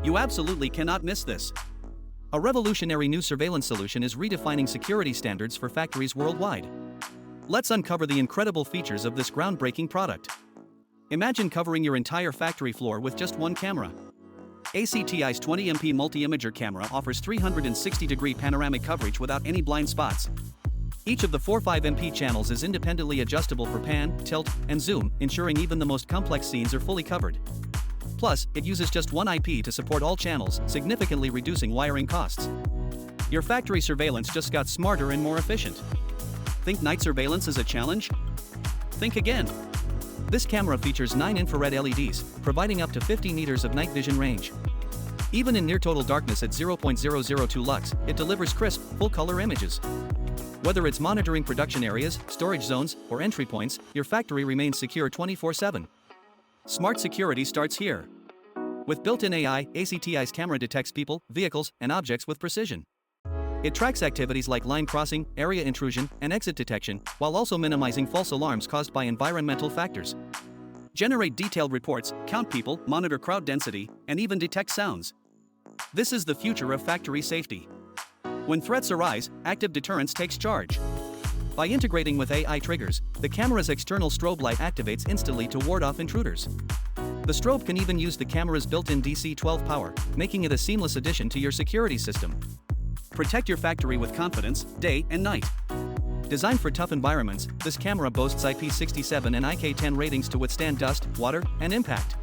You absolutely cannot miss this. A revolutionary new surveillance solution is redefining security standards for factories worldwide. Let's uncover the incredible features of this groundbreaking product. Imagine covering your entire factory floor with just one camera. ACTi's 20MP multi-imager camera offers 360-degree panoramic coverage without any blind spots. Each of the 5MP channels is independently adjustable for pan, tilt, and zoom, ensuring even the most complex scenes are fully covered. Plus, it uses just one IP to support all channels, significantly reducing wiring costs. Your factory surveillance just got smarter and more efficient. Think night surveillance is a challenge? Think again. This camera features 9 infrared LEDs, providing up to 50 meters of night vision range. Even in near-total darkness at 0.002 lux, it delivers crisp, full-color images. Whether it's monitoring production areas, storage zones, or entry points, your factory remains secure 24/7. Smart security starts here. With built-in AI, ACTi's camera detects people, vehicles, and objects with precision. It tracks activities like line crossing, area intrusion, and exit detection, while also minimizing false alarms caused by environmental factors. Generate detailed reports, count people, monitor crowd density, and even detect sounds. This is the future of factory safety. When threats arise, active deterrence takes charge. By integrating with AI triggers, the camera's external strobe light activates instantly to ward off intruders. The strobe can even use the camera's built-in DC-12 power, making it a seamless addition to your security system. Protect your factory with confidence, day and night. Designed for tough environments, this camera boasts IP67 and IK10 ratings to withstand dust, water, and impact.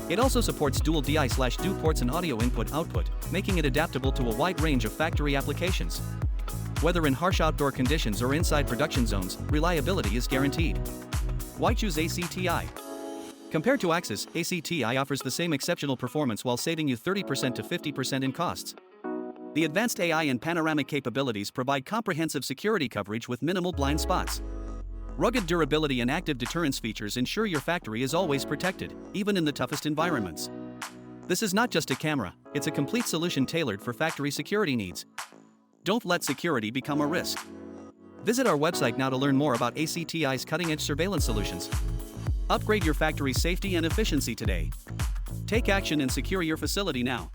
It also supports dual DI/DO ports and audio input-output, making it adaptable to a wide range of factory applications. Whether in harsh outdoor conditions or inside production zones, reliability is guaranteed. Why choose ACTi? Compared to Axis, ACTi offers the same exceptional performance while saving you 30% to 50% in costs. The advanced AI and panoramic capabilities provide comprehensive security coverage with minimal blind spots. Rugged durability and active deterrence features ensure your factory is always protected, even in the toughest environments. This is not just a camera, it's a complete solution tailored for factory security needs. Don't let security become a risk. Visit our website now to learn more about ACTi's cutting-edge surveillance solutions. Upgrade your factory's safety and efficiency today. Take action and secure your facility now.